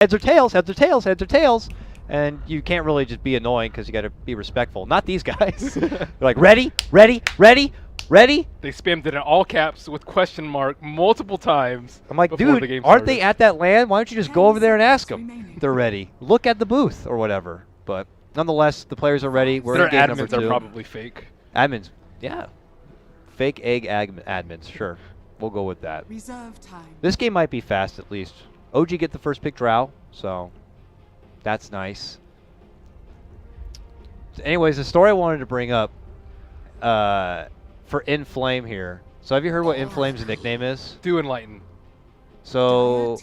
heads or tails, heads or tails, heads or tails. And you can't really just be annoying because you got to be respectful. Not these guys. They're like, ready, ready, ready, ready. They spammed it in all caps with question mark multiple times. I'm like, dude, aren't they at that land? Why don't you just go over there and ask them if they're ready? Look at the booth or whatever. But nonetheless, the players are ready. We're in game number 2. Are probably fake. Admins, yeah. Fake egg admins, sure. We'll go with that. Reserve time. This game might be fast at least. OG get the first pick drow, so that's nice. Anyways, the story I wanted to bring up for Inflame here. So have you heard what Inflame's nickname is? Do enlighten. So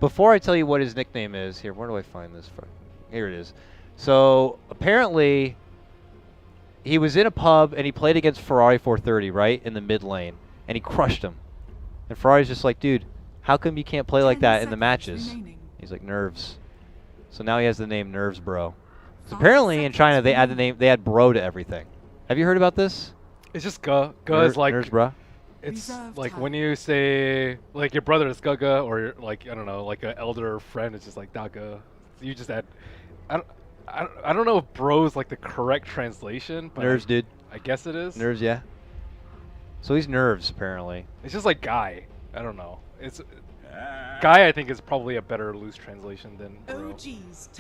before I tell you what his nickname is, here, where do I find this from? Here it is. So apparently he was in a pub and he played against Ferrari 430, right, in the mid lane, and he crushed him. And Ferrari's just like, dude, how come you can't play like that in the matches? He's like, nerves. So now he has the name Nerves Bro. So apparently in China they add bro to everything. Have you heard about this? It's just Ga. Ga is like Nerves Bro. It's like when you say like your brother is Gaga, or like I don't know, like an elder friend is just like Daga. You just add. I don't know if bro is like the correct translation. But Nerves, dude. I guess it is. Nerves, yeah. So he's Nerves apparently. It's just like guy. I don't know. It's guy. I think is probably a better loose translation than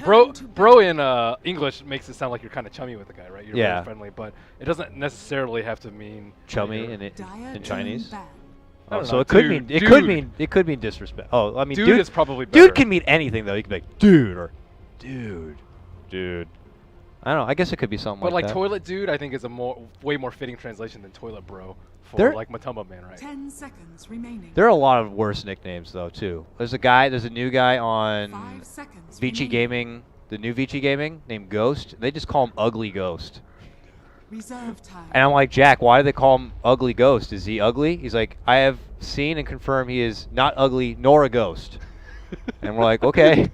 bro. Bro in English makes it sound like you're kind of chummy with the guy, right? You're very friendly, but it doesn't necessarily have to mean chummy in Chinese. Oh, so know, it could mean disrespect. Oh, I mean, dude is probably better. Dude can mean anything though. You can be like dude or dude. I don't know. I guess it could be something but like that. But like toilet dude, I think is a way more fitting translation than toilet bro for like Matamba man, right? 10 seconds remaining. There are a lot of worse nicknames though too. There's a new guy on Vici Gaming, the new Vici Gaming named Ghost. They just call him Ugly Ghost. Reserve time. And I'm like, Jack, why do they call him Ugly Ghost? Is he ugly? He's like, I have seen and confirmed he is not ugly nor a ghost. And we're like, okay.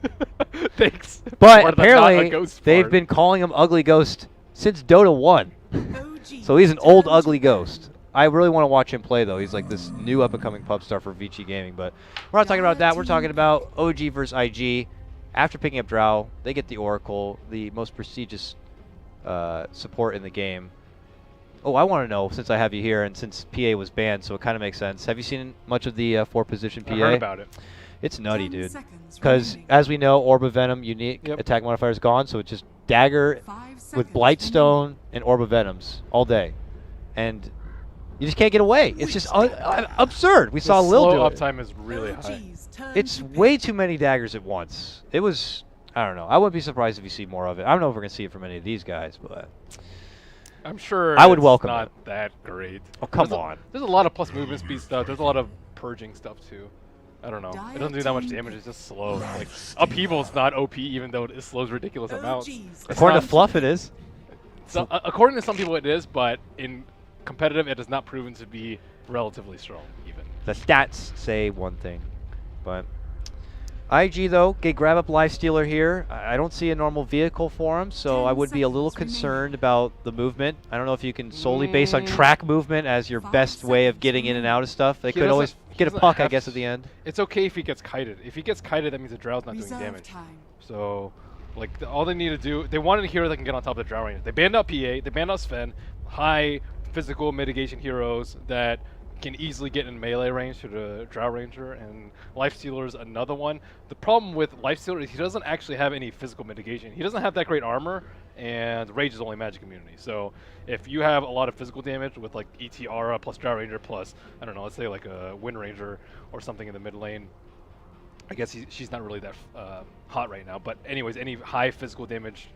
Thanks. But apparently they've been calling him Ugly Ghost since Dota 1. So he's an old ugly ghost. I really want to watch him play though. He's like this new up and coming pub star for Vici Gaming. But we're not talking about that. We're talking about OG versus IG. After picking up Drow, they get the Oracle, the most prestigious support in the game. Oh, I want to know, since I have you here and since PA was banned, so it kind of makes sense. Have you seen much of the 4-position PA? I heard about it. It's nutty, dude. Because, as we know, Orb of Venom unique attack modifier is gone, so it's just Dagger with Blightstone and Orb of Venoms all day. And you just can't get away. It's just absurd. We saw Lil do it. Slow uptime is really high. It's way too many daggers at once. It was, I don't know. I wouldn't be surprised if you see more of it. I don't know if we're going to see it from any of these guys, but I'm sure I would welcome not it. that great. Oh, come on. There's a lot of plus movement speed stuff. There's a lot of purging stuff, too. I don't know. It doesn't do that much damage. It's just slow. Like upheaval's not OP, even though it slows ridiculous amounts. According to Fluff, it is. So, according to some people, it is, but in competitive, it is not proven to be relatively strong, even. The stats say one thing, but IG though, grab up Lifestealer here. I don't see a normal vehicle for him, so I would be a little concerned about the movement. I don't know if you can solely base on track movement as your best way of getting in and out of stuff. They could always get a puck, I guess, at the end. It's okay if he gets kited. If he gets kited, that means the Drow's not doing damage. So, like, all they need to do, they wanted a hero that can get on top of the Drow range. They banned out PA, they banned out Sven, high physical mitigation heroes that can easily get in melee range to the Drow Ranger, and Lifestealer is another one. The problem with Lifestealer is he doesn't actually have any physical mitigation. He doesn't have that great armor, and Rage is only magic immunity. So if you have a lot of physical damage with like ET Aura plus Drow Ranger plus, I don't know, let's say like a Wind Ranger or something in the mid lane, I guess she's not really that hot right now. But anyways, any high physical damage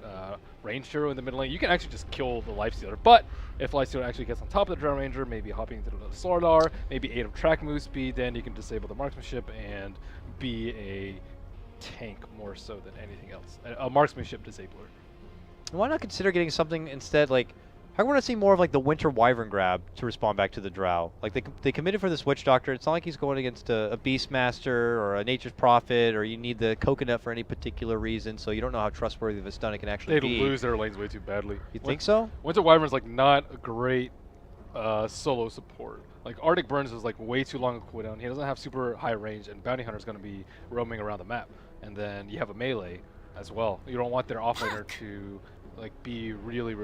range hero in the mid lane, you can actually just kill the Lifestealer. But if Lifestealer actually gets on top of the Drow Ranger, maybe hopping into the Slardar, maybe 8 of track move speed, then you can disable the marksmanship and be a tank more so than anything else. A marksmanship disabler. Why not consider getting something instead like... I want to see more of like the Winter Wyvern grab to respond back to the Drow. Like they committed for this Witch Doctor. It's not like he's going against a Beastmaster or a Nature's Prophet, or you need the Coconut for any particular reason, so you don't know how trustworthy of a stun it can actually be. They'd lose their lanes way too badly. You think so? Winter Wyvern's like not a great solo support. Like Arctic Burns is like way too long a cooldown. He doesn't have super high range, and Bounty Hunter's going to be roaming around the map. and then you have a melee as well. You don't want their offlaner to like be really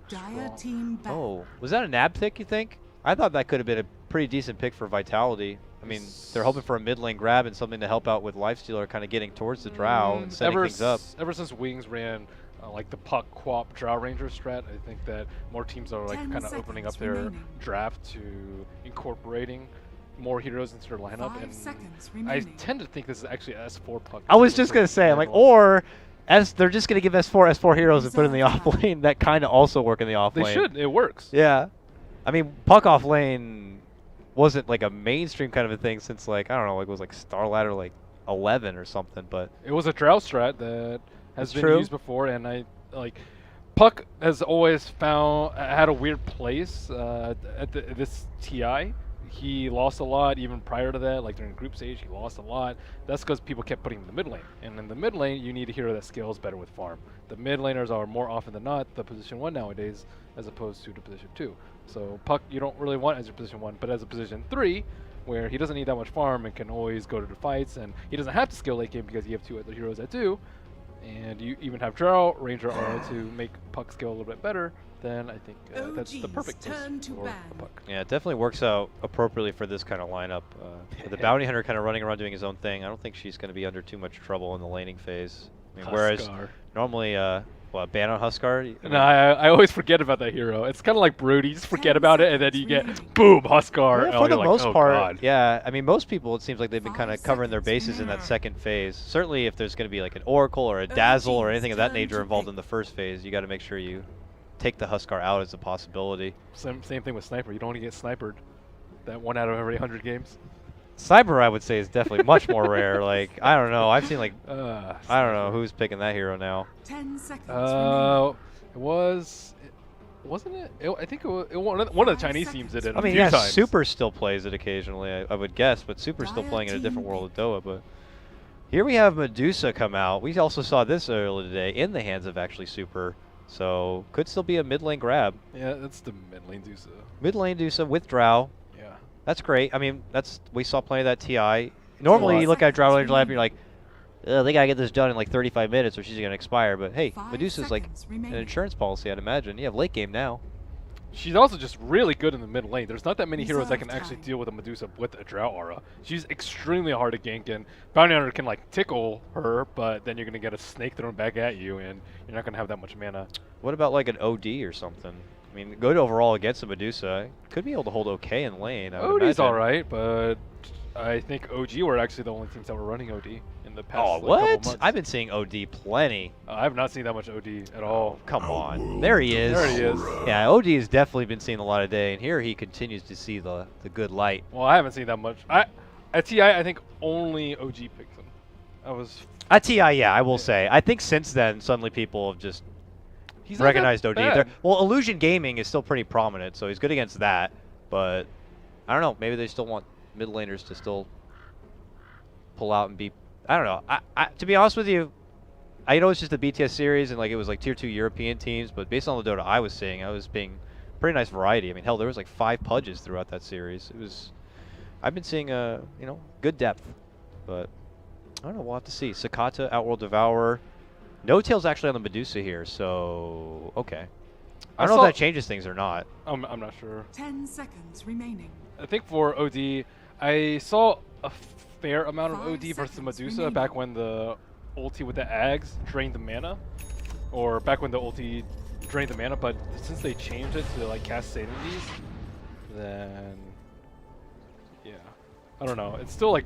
Dire strong. team ban. Oh, was that a nab pick, you think? I thought that could have been a pretty decent pick for Vitality. I mean, they're hoping for a mid lane grab and something to help out with Lifestealer kind of getting towards the Drow and setting things up. Ever since Wings ran like the Puck Quap Drow Ranger strat, I think that more teams are like 10 kind of opening up seconds their remaining. draft to incorporating more heroes into their lineup. 5 And seconds I remaining. tend to think this is actually S4 Puck. I was just gonna say, I'm like, or they're just gonna give S4 heroes and put in the off lane that kind of also work in the off lane. They should. It works. Yeah, I mean, Puck off lane wasn't like a mainstream kind of a thing since like I don't know, like it was like Star Ladder like 11 or something, but It was a Drow strat that has It's been true. used before, and I like Puck has always had a weird place at this TI. He lost a lot even prior to that, like during group stage, he lost a lot. That's because people kept putting him in the mid lane. And in the mid lane, you need a hero that scales better with farm. The mid laners are more often than not the position 1 nowadays, as opposed to the position 2. So Puck, you don't really want as your position 1, but as a position 3, where he doesn't need that much farm and can always go to the fights, and he doesn't have to scale late game because you have 2 other heroes that do, and you even have Drow, Ranger, Aura to make Puck scale a little bit better, then I think that's the OG's perfect place turn to for ban. a Puck. yeah, it definitely works out appropriately for this kind of lineup. With the Bounty Hunter kind of running around doing his own thing, I don't think she's going to be under too much trouble in the laning phase. I mean, whereas Huskar. normally, ban on Huskar. I No, mean, I always forget about that hero. It's kind of like Brood. You just forget 10 about it, and then you seconds get boom, Huskar. yeah, and for the you're like, most oh, part, God. yeah. I mean, most people, it seems like they've been kind of 5 covering their seconds bases in that remaining. second phase. Certainly, if there's going to be like an Oracle or a Dazzle or OG's anything of that turn nature to involved pick. in the first phase, you got to make sure you take the Huskar out as a possibility. Same thing with Sniper. You don't want to get snipered. That 1 out of every 100 games. Cyber, I would say, is definitely much more rare. Like, I don't know. I've seen like, I don't know Sniper. who's picking that hero now. 10 seconds remaining. It wasn't it? I think one of the 5 Chinese teams did it. I a mean, few yeah, times. Super still plays it occasionally, I would guess, but Super's still Dire playing in a different team world of Doa. But here we have Medusa come out. We also saw this earlier today in the hands of actually Super, so could still be a mid lane grab. Yeah, that's the mid lane Dusa. Mid lane Medusa with Drow. Yeah. That's great. I mean, we saw plenty of that TI. Normally, you look at Drow Ranger Lab and you're like, they gotta get this done in like 35 minutes or she's gonna expire. But hey, 5 Medusa's like seconds an remaining. insurance policy, I'd imagine. You have late game now. She's also just really good in the mid lane. There's not that many heroes that can Reserve actually time. deal with a Medusa with a Drow aura. She's extremely hard to gank, and Bounty Hunter can like tickle her, but then you're gonna get a snake thrown back at you, and you're not gonna have that much mana. What about like an OD or something? I mean, good overall against a Medusa. Could be able to hold okay in lane. I would OD's imagine. alright, but I think OG were actually the only teams that were running OD in the past Oh, like, couple what? months. I've been seeing OD plenty. I have not seen that much OD at all. Come on. There he is. There he is. Yeah, OD has definitely been seeing a lot of day, and here he continues to see the good light. Well, I haven't seen that much. At TI, I think only OG picked him. I was. At TI, yeah, I will say. I think since then, suddenly people have just He's not that recognized OD. bad. Well, Illusion Gaming is still pretty prominent, so he's good against that. But I don't know. Maybe they still want mid laners to still pull out and be. I don't know. To be honest with you, I know it's just the BTS series and like it was like tier 2 European teams, but based on the Dota I was seeing, I was being pretty nice variety. I mean, hell, there was like 5 Pudges throughout that series. It was. I've been seeing good depth, but I don't know. We'll have to see. Sakata, Outworld Devourer. No Tail's actually on the Medusa here, so okay. I don't know if that changes things or not. I'm not sure. 10 seconds remaining. I think for OD, I saw a fair amount of 5 OD versus seconds Medusa remaining. back when the ulti with the Ags drained the mana, or back when the ulti drained the mana. But since they changed it to like cast Sanities, then yeah, I don't know. It's still like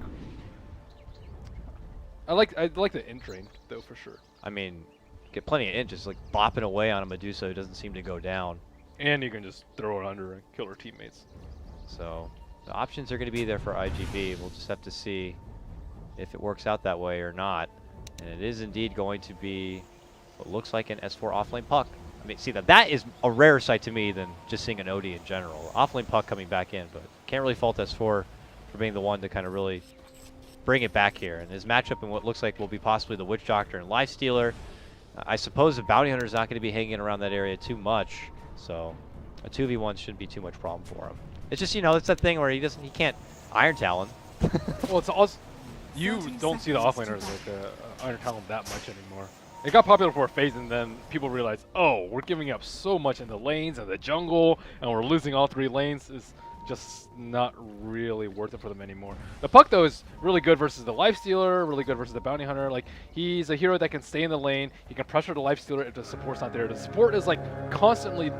I like the int drain though for sure. I mean, get plenty of inches, like bopping away on a Medusa who doesn't seem to go down. And you can just throw it under and kill her teammates. So the options are going to be there for IGB. We'll just have to see if it works out that way or not. And it is indeed going to be what looks like an S4 offlane puck. I mean, see, that is a rarer sight to me than just seeing an OD in general. Offlane puck coming back in, but can't really fault S4 for being the one to kind of really bring it back here. And his matchup in what looks like will be possibly the Witch Doctor and Lifestealer. I suppose the Bounty Hunter is not going to be hanging around that area too much, so a 2v1 shouldn't be too much problem for him. It's just, it's that thing where he can't Iron Talon. Well, it's also you 30 don't see the seconds to offlaners like battle. Iron Talon that much anymore. It got popular for a phase, and then people realized, oh, we're giving up so much in the lanes and the jungle, and we're losing all 3 lanes. It's just not really worth it for them anymore. The Puck, though, is really good versus the Lifestealer, really good versus the Bounty Hunter. Like, he's a hero that can stay in the lane. He can pressure the Lifestealer if the support's not there. The support is, like, constantly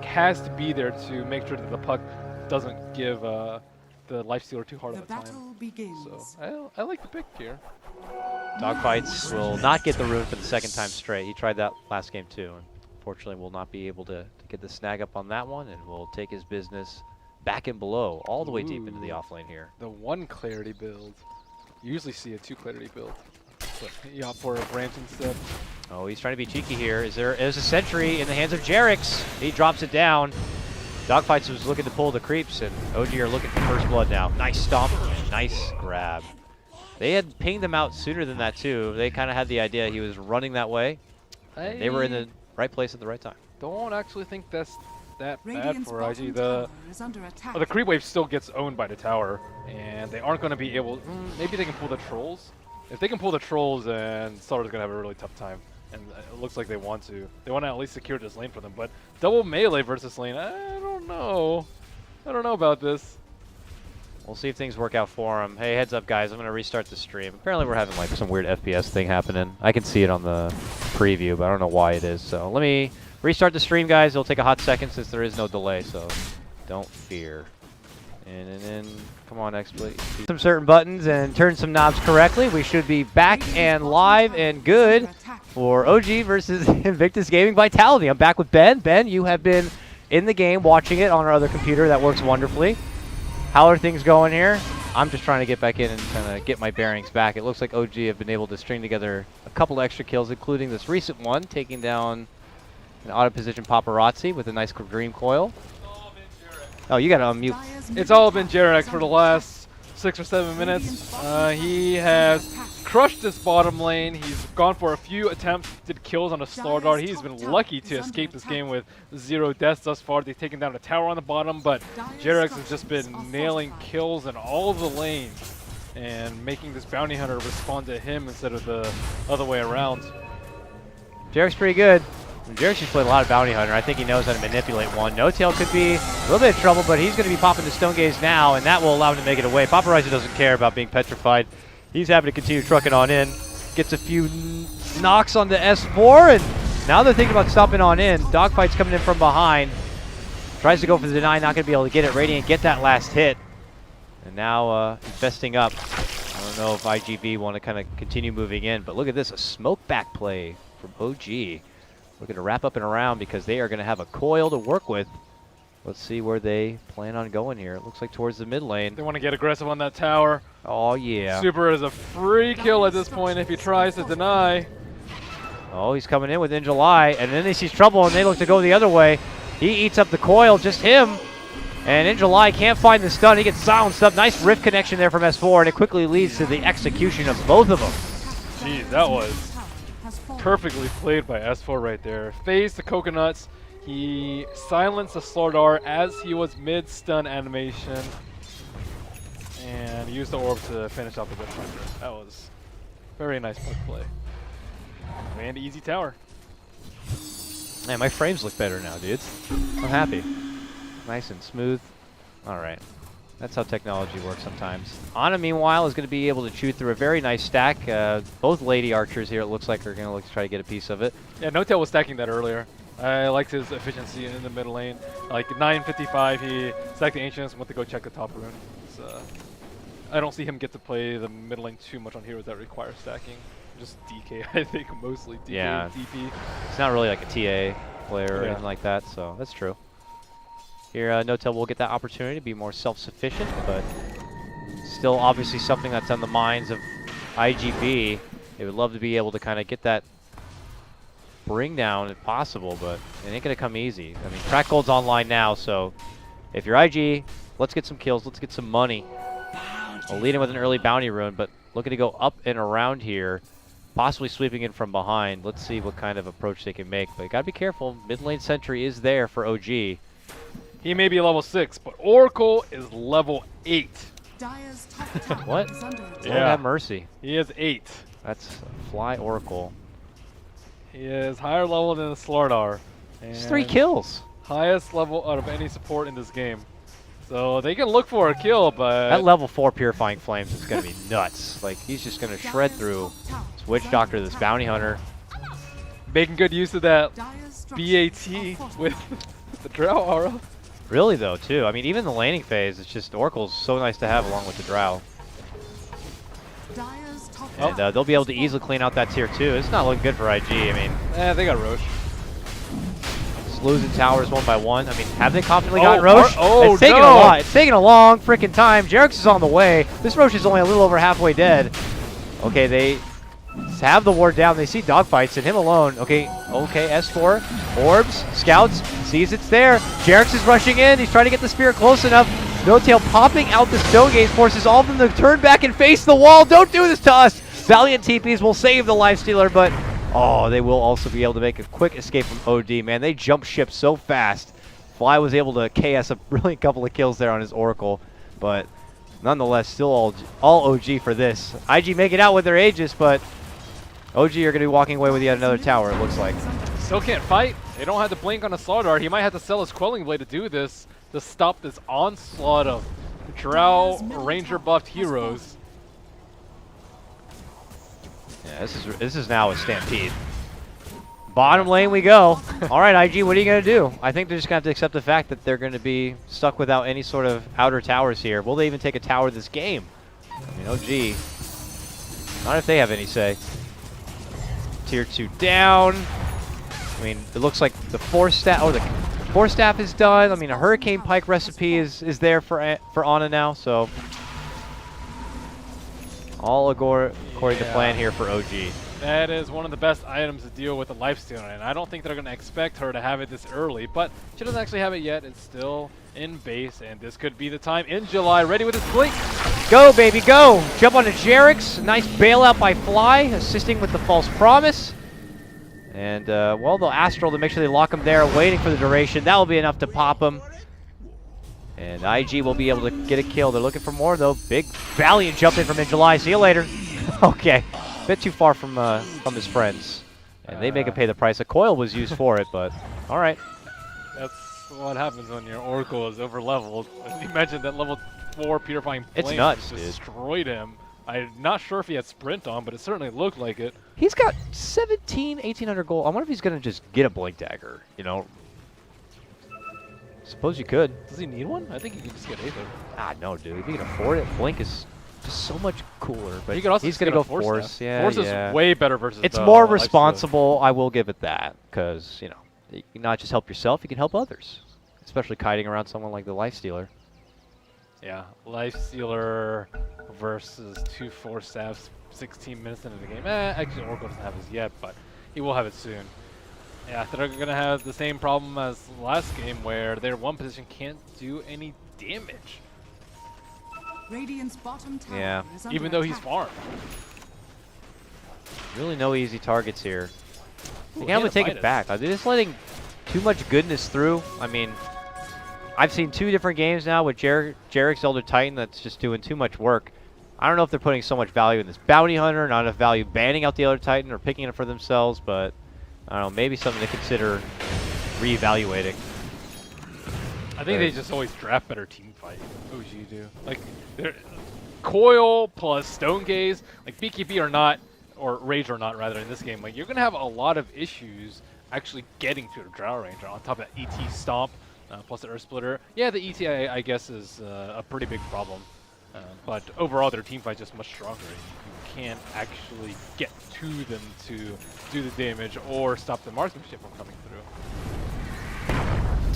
has to be there to make sure that the Puck doesn't give the Lifestealer too hard The of a time. battle begins. So I like the pick here. Dogfights will not get the rune for the 2nd time straight. He tried that last game too, and unfortunately will not be able to get the snag up on that one, and will take his business back and below, all the way deep into the offlane here. The 1 clarity build. You usually see a 2 clarity build, but you opt for a branch instead. Oh, he's trying to be cheeky here. Is a sentry in the hands of Jerix. He drops it down. Dogfights was looking to pull the creeps, and OG are looking for first blood now. Nice stomp, nice grab. They had pinged him out sooner than that too. They kind of had the idea he was running that way. They were in the right place at the right time. Don't actually think that's that bad Radiant's for bottom IG. tower is under attack. The creep wave still gets owned by the tower, and they aren't going to be able. Maybe they can pull the trolls. If they can pull the trolls, then Starter's going to have a really tough time. And it looks like they want to. They want to at least secure this lane for them. But double melee versus lane, I don't know. I don't know about this. We'll see if things work out for him. Hey, heads up, guys. I'm going to restart the stream. Apparently, we're having like some weird FPS thing happening. I can see it on the preview, but I don't know why it is. So let me restart the stream, guys. It'll take a hot second since there is no delay, so don't fear. And then, come on, exploit. Some certain buttons and turn some knobs correctly. We should be back and live and good for OG versus Invictus Gaming Vitality. I'm back with Ben. Ben, you have been in the game watching it on our other computer. That works wonderfully. How are things going here? I'm just trying to get back in and kind of get my bearings back. It looks like OG have been able to string together a couple extra kills, including this recent one, taking down an auto-position Paparazzi with a nice green coil. Oh, you got to unmute. It's all been Jerax for the last 6 or 7 minutes. He has crushed this bottom lane. He's gone for a few attempted kills on the Star Dart. He's been lucky to escape this game with 0 deaths thus far. They've taken down a tower on the bottom, but Jerax has just been nailing kills in all the lanes and making this bounty hunter respond to him instead of the other way around. Jarek's pretty good. Jarek's just played a lot of bounty hunter. I think he knows how to manipulate one. No Tail could be a little bit of trouble, but he's going to be popping the Stone Gaze now, and that will allow him to make it away. Paparazzi doesn't care about being petrified. He's happy to continue trucking on in. Gets a few knocks on the S4, and now they're thinking about stopping on in. Dogfight's coming in from behind. Tries to go for the deny, not going to be able to get it. Radiant get that last hit. And now investing up. I don't know if IGV want to kind of continue moving in, but look at this, a smoke back play from OG. Looking to wrap up and around because they are going to have a coil to work with. Let's see where they plan on going here. It looks like towards the mid lane. They want to get aggressive on that tower. Oh, yeah. Super is a free kill at this point if he tries to deny. Oh, he's coming in with In July, and then he sees trouble, and they look to go the other way. He eats up the coil, just him. And In July can't find the stun. He gets silenced up. Nice rift connection there from S4, and it quickly leads to the execution of both of them. Jeez, that was perfectly played by S4 right there. Phased the coconuts. He silenced the Slardar as he was mid-stun animation. And used the orb to finish off the Witch Hunter. That was very nice play. And easy tower. Man, my frames look better now, dudes. I'm happy. Nice and smooth. All right. That's how technology works sometimes. Ana, meanwhile, is going to be able to chew through a very nice stack. Both Lady Archers here, it looks like, are going to look to try to get a piece of it. Yeah, No Tail was stacking that earlier. I liked his efficiency in the mid lane. Like 9:55, he stacked the Ancients and went to go check the top rune. I don't see him get to play the mid lane too much on heroes that require stacking. Just DK, I think, mostly DK, yeah. DP. It's not really like a TA player or anything like that, so that's true. Here, No Tail will get that opportunity to be more self-sufficient, but still obviously something that's on the minds of IGB. They would love to be able to kind of get that bring down if possible, but it ain't going to come easy. I mean, Crack Gold's online now, so if you're IG, let's get some kills, let's get some money. We'll lead in with an early bounty rune, but looking to go up and around here, possibly sweeping in from behind. Let's see what kind of approach they can make, but you got to be careful. Mid lane sentry is there for OG. He may be level 6, but Oracle is level 8. Dire's top tower What? is under attack. Lord Yeah. have mercy. He is 8. That's a fly Oracle. He is higher level than the Slardar. It's 3 and kills. Highest level out of any support in this game. So they can look for a kill, but That level 4 Purifying Flames is going to be nuts. Like, he's just going to shred through this Witch Doctor, this Bounty Hunter. making good use of that Dire's BAT structures are with the Drow aura. Really, though, too. I mean, even the laning phase, it's just Oracle's so nice to have along with the Drow. Dire's top And tower they'll be able to is easily clean out that tier 2. It's not looking good for IG. I mean, They got Roche. it's losing towers one by one. I mean, have they confidently gotten Roche? Oh, it's taking no. a lot. It's taking a long freaking time. Jerix is on the way. This Roche is only a little over halfway dead. Okay, they have the ward down. They see dogfights and him alone. Okay, S4. Orbs, scouts, sees it's there. Jerix is rushing in. He's trying to get the spear close enough. No Tail popping out the Stone Gate forces all of them to turn back and face the wall. Don't do this to us. Valiant TPs will save the Lifestealer, but oh, they will also be able to make a quick escape from OD. Man, they jump ship so fast. Fly was able to KS a brilliant couple of kills there on his Oracle, but nonetheless, still all OG for this. IG make it out with their Aegis, but OG are going to be walking away with yet another tower, it looks like. Still can't fight. They don't have to blink on a Slardar. He might have to sell his Quelling Blade to do this, to stop this onslaught of Drow Ranger buffed heroes. Yeah, this is now a stampede. Bottom lane we go. All right, IG, what are you going to do? I think they're just going to have to accept the fact that they're going to be stuck without any sort of outer towers here. Will they even take a tower this game? I mean, OG. Not if they have any say. Tier 2 down. I mean, it looks like the Force Staff is done. I mean, a Hurricane Pike recipe is there for Ana now, so all according to plan here for OG. That is one of the best items to deal with the Lifestealer, and I don't think they're going to expect her to have it this early, but she doesn't actually have it yet. It's still in base, and this could be the time in July, ready with his blink. Go, baby, go! Jump onto Jerix. Nice bailout by Fly, assisting with the False Promise. And, well, they'll Astral to make sure they lock him there, waiting for the duration. That will be enough to pop him. And IG will be able to get a kill. They're looking for more, though. Big Valiant jump in from in July. See you later. Okay. Bit too far from his friends. And they make him pay the price. A coil was used for it, but all right. That's what happens when your Oracle is over-leveled. You mentioned that level 4 Purifying It's Flames nuts, dude. destroyed him. I'm not sure if he had Sprint on, but it certainly looked like it. He's got 1,800 gold. I wonder if he's going to just get a Blink Dagger, you know. Suppose you could. Does he need one? I think he can just get Aether. Ah, no, dude. If you can afford it, Blink is just so much cooler. But He could also he's just going to get go a Force. Staff. Yeah, Force yeah. is way better versus It's the more Lifestealer. responsible, I will give it that. Because, you know, you can not just help yourself, you can help others. Especially kiting around someone like the Lifestealer. Yeah, Lifestealer versus 2 Force Staffs 16 minutes into the game. Actually, Oracle doesn't have his yet, but he will have it soon. Yeah, they're going to have the same problem as last game where their one position can't do any damage. Radiant's bottom tower Yeah. is under Even though he's attack. farmed. Really no easy targets here. They Ooh, can't and take a it Vitus. back. Are they just letting too much goodness through? I mean, I've seen 2 different games now with Jerix Elder Titan that's just doing too much work. I don't know if they're putting so much value in this Bounty Hunter, not enough value banning out the Elder Titan or picking it for themselves, but I don't know, maybe something to consider reevaluating. I think they just always draft better team fight. OG do. Like, Coil plus Stone Gaze, like BKB or not, or Rage or not rather in this game, like you're going to have a lot of issues actually getting to a Drow Ranger on top of that ET Stomp plus the Earth Splitter. Yeah, the ET I guess is a pretty big problem. But overall, their team fight is just much stronger. You can't actually get to them to do the damage or stop the marksmanship from coming through.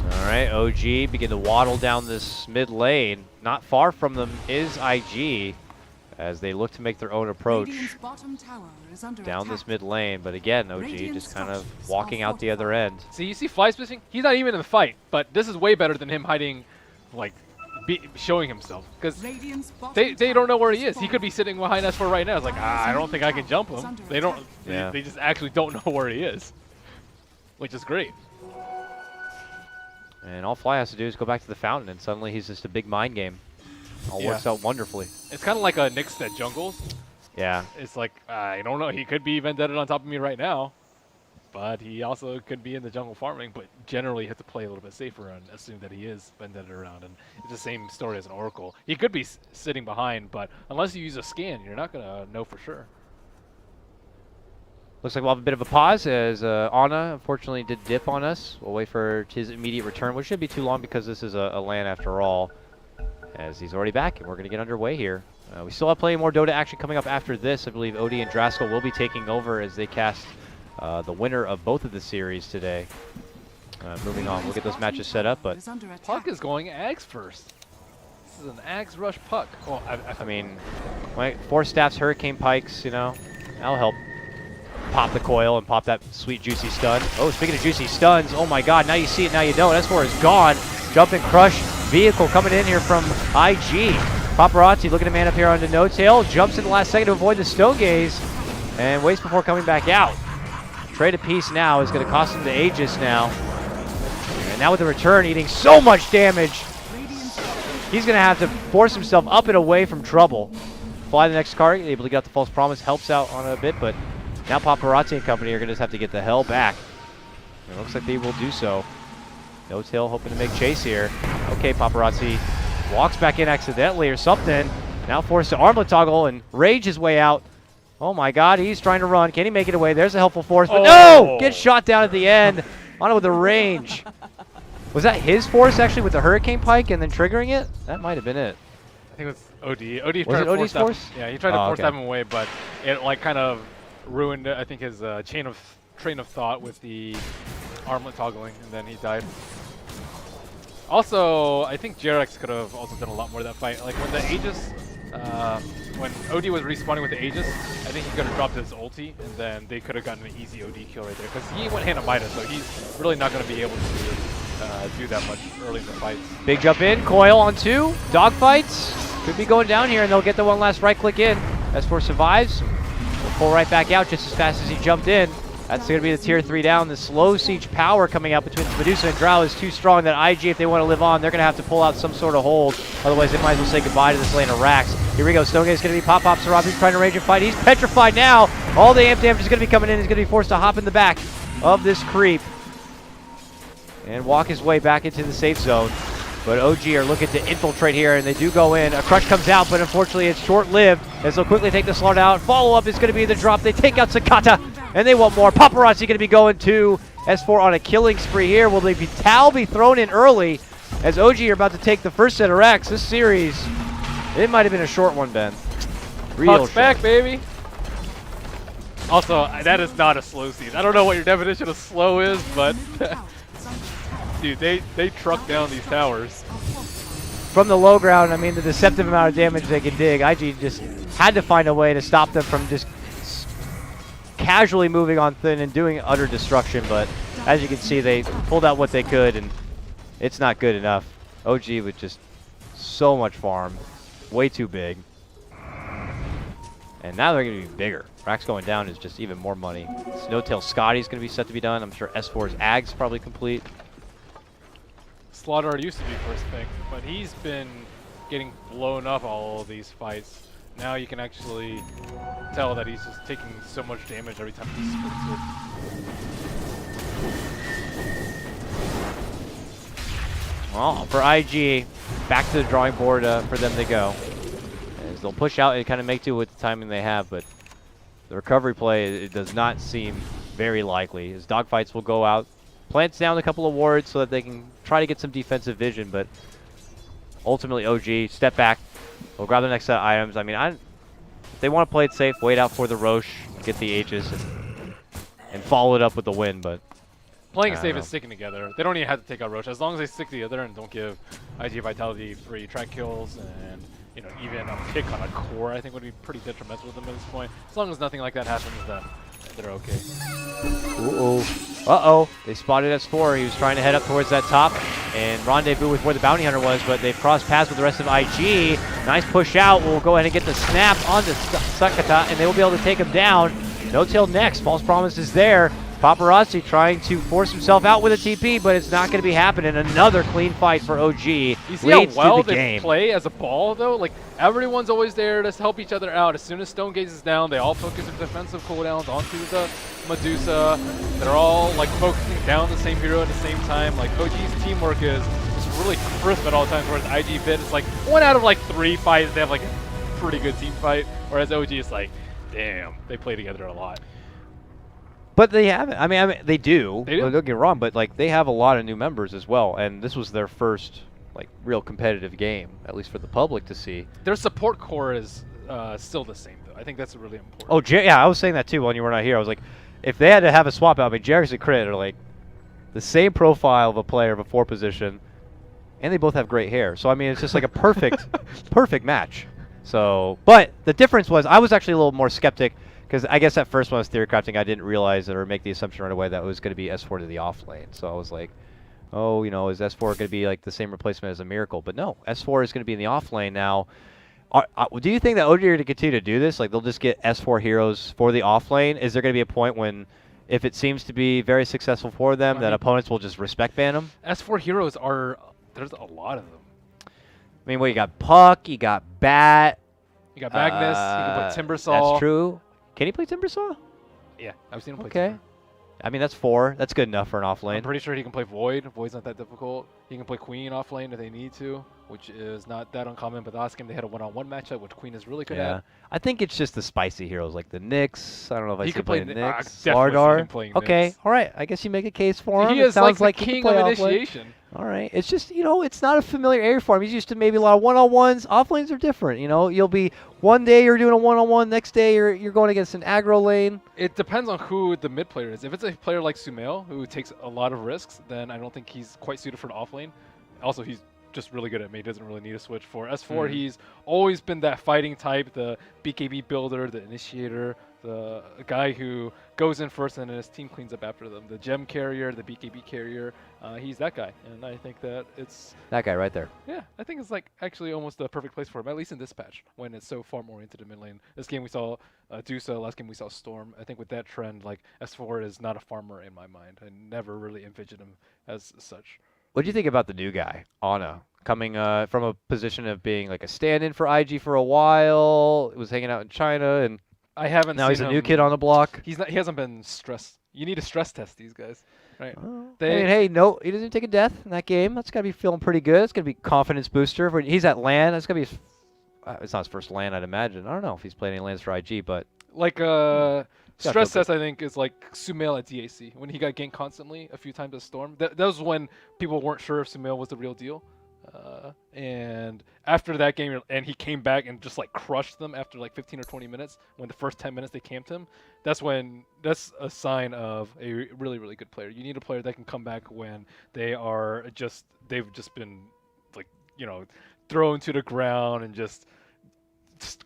All right, OG begin to waddle down this mid lane. Not far from them is IG as they look to make their own approach Radiant's bottom tower is under down attack. this mid lane. But again, OG just kind of walking out the other end. See, you see Fly Spacing? He's not even in the fight, but this is way better than him hiding, like, showing himself. Because Radiant's bottom they don't know where he tower is. He could be sitting behind S4 right now. It's like, I don't think I can jump him. They don't. Yeah. They just actually don't know where he is, which is great. And all Fly has to do is go back to the fountain, and suddenly he's just a big mind game. All Yeah. works out wonderfully. It's kind of like a Nyx that jungles. Yeah. It's like, I don't know, he could be Vendetta on top of me right now, but he also could be in the jungle farming, but generally you have to play a little bit safer and assume that he is Vendetta around, and it's the same story as an Oracle. He could be sitting behind, but unless you use a scan, you're not going to know for sure. Looks like we'll have a bit of a pause as Ana unfortunately did dip on us. We'll wait for his immediate return, which shouldn't be too long because this is a LAN after all, as he's already back, and we're going to get underway here. We still have plenty more Dota action coming up after this. I believe Odie and Draskell will be taking over as they cast the winner of both of the series today. Moving on, we'll get those matches set up, but Puck is going Ags first. This is an Ags rush Puck. Well, I mean, Force Staffs, Hurricane Pikes, you know, that'll help pop the coil and pop that sweet juicy stun. Oh, speaking of juicy stuns, oh my god, now you see it, now you don't. S4 is gone. Jump and crush vehicle coming in here from IG. Paparazzi looking to man up here onto No Tail. Jumps in the last second to avoid the Stone Gaze and waits before coming back out. Trade a piece now is going to cost him the Aegis now. And now with the return, eating so much damage, he's going to have to force himself up and away from trouble. Fly the next card, able to get out the False Promise, helps out on a bit, but now Paparazzi and company are going to just have to get the hell back. It looks like they will do so. No Tail hoping to make chase here. Okay, Paparazzi walks back in accidentally or something. Now forced to armlet toggle and rage his way out. Oh my god, he's trying to run. Can he make it away? There's a helpful force, but no! Gets shot down at the end. On it with the range. Was that his force actually with the Hurricane Pike and then triggering it? That might have been it. I think it was OD. OD Was it OD's force? Yeah, he tried to force okay. him away, but it like kind of ruined, I think, his train of thought with the armlet toggling, and then he died. Also, I think Jarex could have also done a lot more of that fight. Like when the Aegis, when OD was respawning with the Aegis, I think he could have dropped his ulti, and then they could have gotten an easy OD kill right there. Because he went hand of Midas, so he's really not going to be able to do that much early in the fights. Big jump in, coil on two, dogfights. Could be going down here, and they'll get the one last right click in. S4 survives. Will pull right back out just as fast as he jumped in. That's going to be the tier 3 down. The slow siege power coming out between Medusa and Drow is too strong that IG, if they want to live on, they're going to have to pull out some sort of hold. Otherwise, they might as well say goodbye to this lane of Rax. Here we go. Stonegate is going to be Pop-Pop. Sarabi's trying to rage and fight. He's petrified now. All the amp damage is going to be coming in. He's going to be forced to hop in the back of this creep and walk his way back into the safe zone. But OG are looking to infiltrate here, and they do go in. A crush comes out, but unfortunately it's short-lived as they'll quickly take the slaughter out. Follow-up is going to be the drop. They take out Sakata, and they want more. Paparazzi going to be going to S4 on a killing spree here. Will Tal be thrown in early as OG are about to take the first set of racks? This series, it might have been a short one, Ben. Real Puck's back, baby. Also, that is not a slow siege. I don't know what your definition of slow is, but dude, they truck down these towers. From the low ground, I mean, the deceptive amount of damage they can dig, IG just had to find a way to stop them from just casually moving on thin and doing utter destruction. But as you can see, they pulled out what they could, and it's not good enough. OG with just so much farm, way too big. And now they're going to be bigger. Rax going down is just even more money. Snowtail Scotty's going to be set to be done. I'm sure S4's Ag's probably complete. Slaughter used to be first pick, but he's been getting blown up all of these fights. Now you can actually tell that he's just taking so much damage every time he sprints it. Well, for IG, back to the drawing board for them to go. As they'll push out and kind of make do with the timing they have, but the recovery play, it does not seem very likely. As dogfights will go out, plants down a couple of wards so that they can try to get some defensive vision, but ultimately OG, step back, we'll grab the next set of items. I mean, if they want to play it safe, wait out for the Roche, get the Aegis, and follow it up with the win, but playing it safe is sticking together. They don't even have to take out Roche. As long as they stick together and don't give IG Vitality free track kills and even a pick on a core, I think would be pretty detrimental to them at this point. As long as nothing like that happens, then they're okay. Uh-oh. They spotted S4. He was trying to head up towards that top and rendezvous with where the bounty hunter was, but they've crossed paths with the rest of IG. Nice push out. We'll go ahead and get the snap onto Sakata, and they will be able to take him down. No Tail next. False Promise is there. Paparazzi trying to force himself out with a TP, but it's not going to be happening. Another clean fight for OG. You see how Leads to well the they game. play as a ball, though? Like, everyone's always there to help each other out. As soon as Stone Gaze is down, they all focus their defensive cooldowns onto the Medusa. They're all, like, focusing down the same hero at the same time. Like, OG's teamwork is just really crisp at all times, whereas IG Bit is, like, 1 out of, like, 3 fights. They have, like, a pretty good team fight, whereas OG is, like, damn, they play together a lot. But they haven't. I mean, they do. They do. Don't get me wrong, but like they have a lot of new members as well, and this was their first like real competitive game, at least for the public to see. Their support core is still the same, though. I think that's really important. Oh, yeah, I was saying that too when you were not here. I was like, if they had to have a swap out, I mean, Jairus and Crit are like the same profile of a player of a 4 position, and they both have great hair. So I mean, it's just like a perfect, perfect match. So, but the difference was I was actually a little more skeptic. Because I guess at first when I was theory crafting, I didn't realize it or make the assumption right away that it was going to be S4 to the off lane. So I was like, oh, you know, is S4 going to be like the same replacement as a Miracle? But no, S4 is going to be in the off lane now. Do you think that OG are going to continue to do this? Like they'll just get S4 heroes for the off lane? Is there going to be a point when, if it seems to be very successful for them, that opponents will just respect ban them? S4 heroes are, there's a lot of them. I mean, well, you got Puck, you got Bat. You got Magnus, you can put Timbersaw. That's true. Can he play Timbersaw? Yeah, I've seen him play Okay. Timber. I mean, that's 4. That's good enough for an off lane. I'm pretty sure he can play Void. Void's not that difficult. He can play Queen off lane if they need to, which is not that uncommon. But last game they had a one-on-one matchup, which Queen is really good at. I think it's just the spicy heroes like the Nyx. I don't know if I He see could play play Nyx. definitely see Lardar. him playing Okay, Nyx. all right. I guess you make a case for him. He It is like sounds the he can king play of off lane. initiation. All right. It's just, you know, it's not a familiar area for him. He's used to maybe a lot of one-on-ones. Off lanes are different. You know, you'll be one day you're doing a one-on-one, next day you're going against an aggro lane. It depends on who the mid player is. If it's a player like Sumail, who takes a lot of risks, then I don't think he's quite suited for the off lane. Also, he's just really good at mid. He doesn't really need a switch. For S4, he's always been that fighting type, the BKB builder, the initiator, the guy who goes in first and then his team cleans up after them. The gem carrier, the BKB carrier, he's that guy. And I think that it's... That guy right there. Yeah, I think it's like actually almost the perfect place for him, at least in this patch, when it's so far more oriented to mid lane. This game we saw Dusa, last game we saw Storm. I think with that trend, like S4 is not a farmer in my mind. I never really envisioned him as such. What do you think about the new guy, Ana, coming from a position of being like a stand-in for IG for a while? Was hanging out in China, and I haven't. now seen he's a him. new kid on the block. He's not. He hasn't been stressed. You need to stress test these guys, right? Oh. I mean, hey, no, he doesn't take a death in that game. That's got to be feeling pretty good. It's going to be confidence booster. When he's at LAN, that's going to be it's not his first LAN, I'd imagine. I don't know if he's played any LANs for IG, but... Like, stress test, I think, is like Sumail at DAC. When he got ganked constantly a few times at Storm. That was when people weren't sure if Sumail was the real deal. And after that game, and he came back and just like crushed them after like 15 or 20 minutes. When the first 10 minutes they camped him, that's a sign of a really, really good player. You need a player that can come back when they've just been like, you know, thrown to the ground and just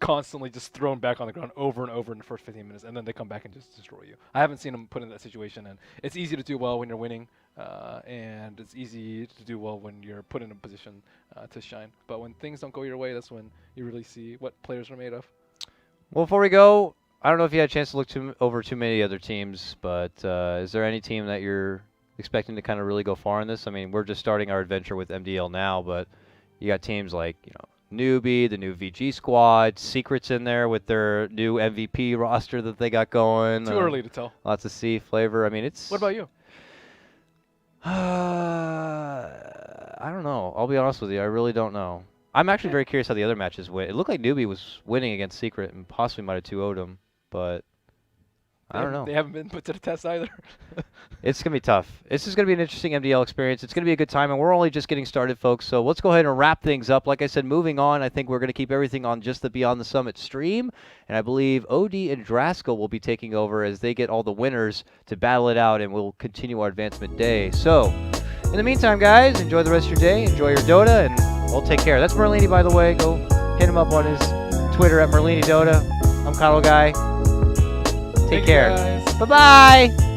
constantly just thrown back on the ground over and over in the first 15 minutes, and then they come back and just destroy you. I haven't seen them put in that situation, and it's easy to do well when you're winning, and it's easy to do well when you're put in a position to shine. But when things don't go your way, that's when you really see what players are made of. Well, before we go, I don't know if you had a chance to look over too many other teams, but is there any team that you're expecting to kind of really go far in this? I mean, we're just starting our adventure with MDL now, but you got teams like, you know, Newbie, the new VG squad, Secrets in there with their new MVP roster that they got going. Too early to tell. Lots of C flavor. I mean, it's... What about you? I don't know. I'll be honest with you. I really don't know. I'm actually very curious how the other matches went. It looked like Newbie was winning against Secret and possibly might have 2-0'd him, but I don't know. They haven't been put to the test either. It's going to be tough. This is going to be an interesting MDL experience. It's going to be a good time, and we're only just getting started, folks. So let's go ahead and wrap things up. Like I said, moving on, I think we're going to keep everything on just the Beyond the Summit stream. And I believe OD and Draskell will be taking over as they get all the winners to battle it out, and we'll continue our advancement day. So in the meantime, guys, enjoy the rest of your day. Enjoy your Dota, and we'll take care. That's Merlini, by the way. Go hit him up on his Twitter at Merlini Dota. I'm Cuddle Guy. Take care. Guys. Bye-bye.